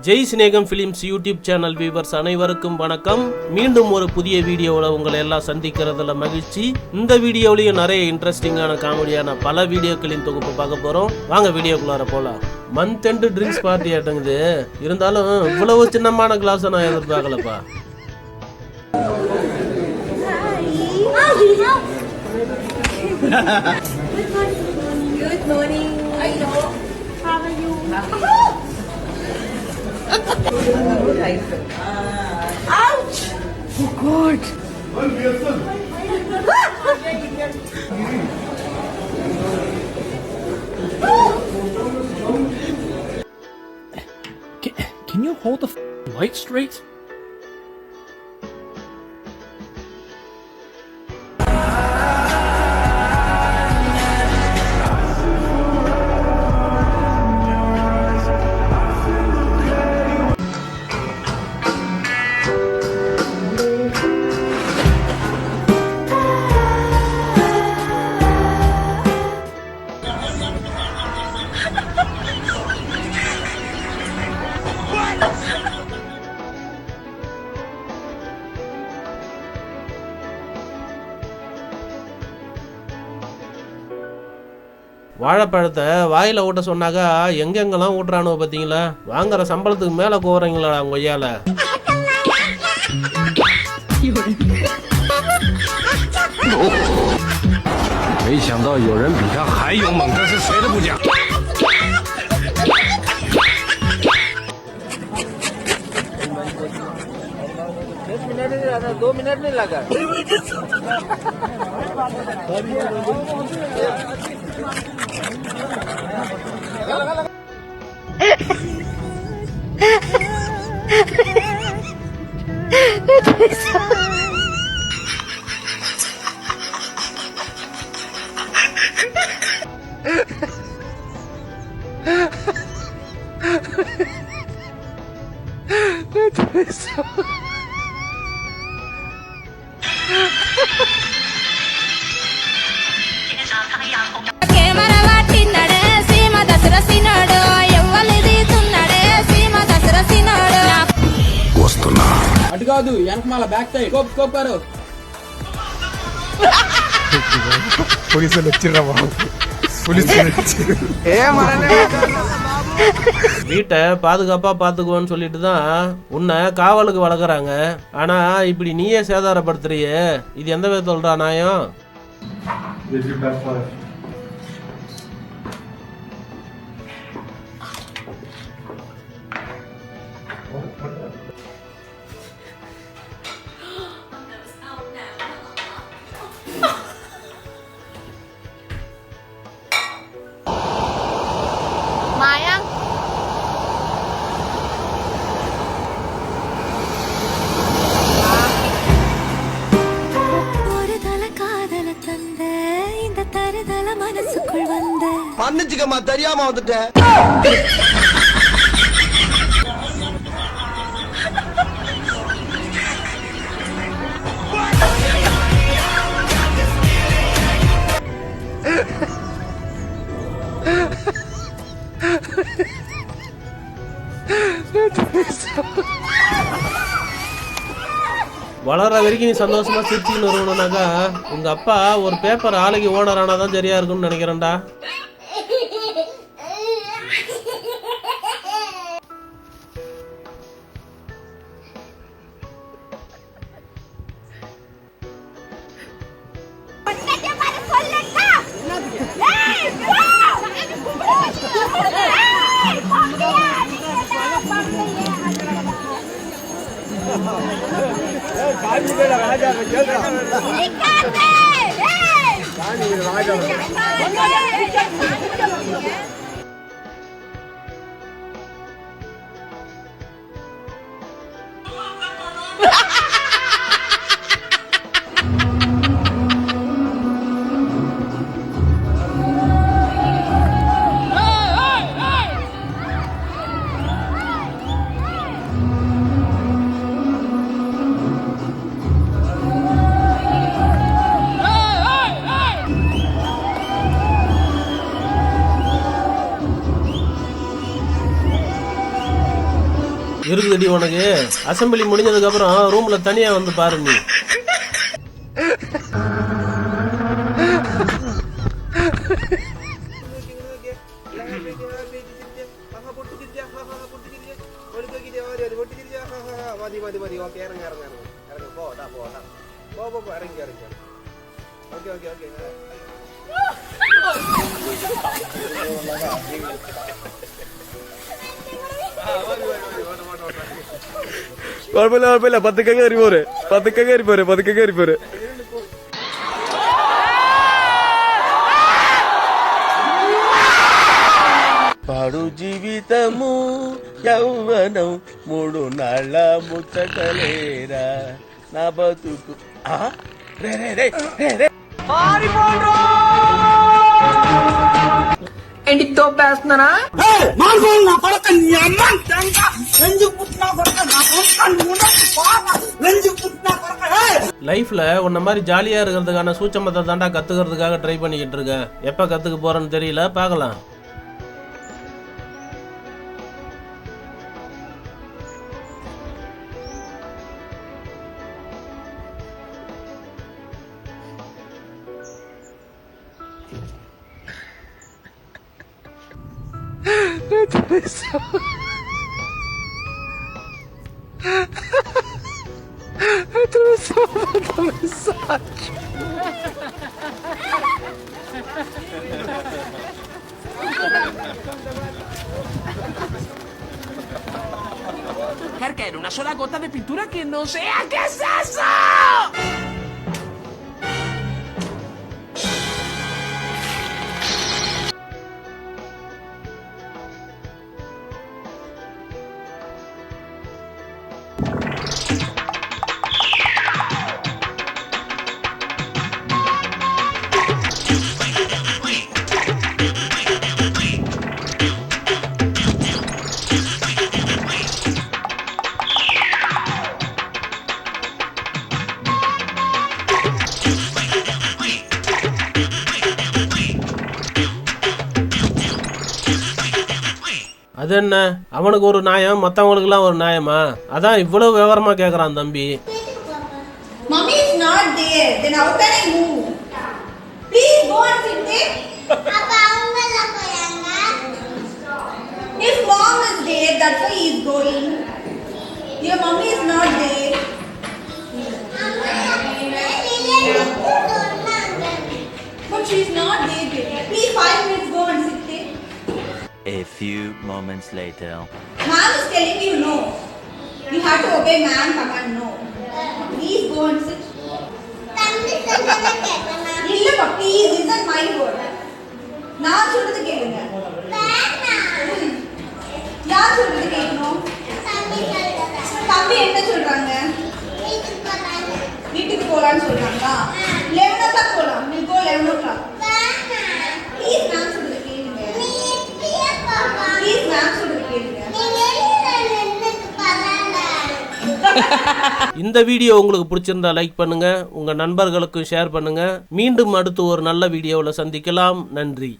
Jai Sneham Films YouTube channel viewers அனைவருக்கும் வணக்கம். மீண்டும் ஒரு புதிய வீடியோவில் உங்களை எல்லாம் சந்திக்கிறதுல மகிழ்ச்சி. இந்த வீடியோவிலையும் நிறைய இன்ட்ரெஸ்டிங்கான காமெடியான பல வீடியோக்களின் தொகுப்பு பார்க்க போகிறோம். வாங்க வீடியோக்குள்ளார போகலாம். மந்த் எண்டு ட்ரிங்க்ஸ் பார்ட்டி ஆட்டங்குது, இருந்தாலும் இவ்வளவு சின்னமான கிளாஸை நான் எதிர்பார்க்கலப்பா. Good morning. Hello. How are you? Ouch! Oh God! Can you hold the light straight? வாழைப்பழத்தை வாயில் ஊட்ட சொன்னாக்கா எங்கெங்கெல்லாம் ஊட்டுறானோ பார்த்தீங்களா? வாங்குற சம்பளத்துக்கு மேலே கோவறீங்களா அவங்க ஐயால? 没想到有人比他还勇猛，这是谁都不讲。 2 मिनट नहीं लगा. అటు కాదు వెనకమాల బ్యాక్ సైడ్ కోపారు పోలీసులు వచ్చిర్రా బాబు, పోలీసులు వచ్చిర్రు. வீட்டை பாதுகாப்பா பாத்துக்குவோன்னு சொல்லிட்டு தான் உன்னை காவலுக்கு வளர்க்குறாங்க. ஆனா இப்படி நீயே சேதாரப்படுத்துறியே, இது எந்த விதத்துல சொல்றா நாயம்? மன்னிச்சுக்கம்மா, தெரியாம வந்துட்டேன். வளர்ற வரைக்கும் நீ சந்தோஷமா சிரிச்சுன்னு இருக்கணும்னாக்கா உங்க அப்பா ஒரு பேப்பர் ஆலைக்கு ஓனர் ஆனாதான் சரியா இருக்கும்னு நினைக்கிறேன்டா. இருக்குதுடி உனக்கு. அசம்பிளி முடிஞ்சதுக்கு அப்புறம் ரூம்ல தனியா வந்து பாரு நீ. കുഴപ്പമില്ല പതുക്കെ കയറി പോരെ. పాడు జీవితము యౌవనం 3 నాళ్ళ ముచ్చటలేరా నా బతుకు. ఏంటి తోపేస్తున్నారా? லைஃப்ல உன்ன மாதிரி ஜாலியா இருக்கிறதுக்கான சூச்சமத்தை தாண்டா கத்துக்கிறதுக்காக ட்ரை பண்ணிக்கிட்டு இருக்கேன். எப்ப கத்துக்க போறேன்னு தெரியல, பார்க்கலாம். Perché en una sola gota de pintura que no sea. ¿Qué es eso? அது என்ன, அவனுக்கு ஒரு நியாயம், மற்றவங்களுக்குலாம் ஒரு நியாயமா? அதான் இவ்வளவு விவரமா கேட்குறான் தம்பி. Mommy is not there. Then how can I move? Please go and sit there. His mom is there, that's why he is going. Your mommy is not there. But she is not there. Please 5 minutes go and sit there. A few moments later. Mom is telling you no. You have to obey ma'am command no. Please go and sit. இல்லப்பா please listen my word. நான் சொல்றது கேளுங்க. யார் சொல்றது கேட்கணும்? தம்பி என்ன சொல்றாங்க? வீட்டுக்கு போலான்னு சொல்றாங்களா? 11 o'clock போலாம். We go 11 o'clock. Please நான் சொல்றது கேளுங்க. Please நான் சொல்றது கேளுங்க. இந்த வீடியோ உங்களுக்கு பிடிச்சிருந்தா லைக் பண்ணுங்க, உங்க நண்பர்களுக்கும் ஷேர் பண்ணுங்க. மீண்டும் அடுத்து ஒரு நல்ல வீடியோவில் சந்திக்கலாம். நன்றி.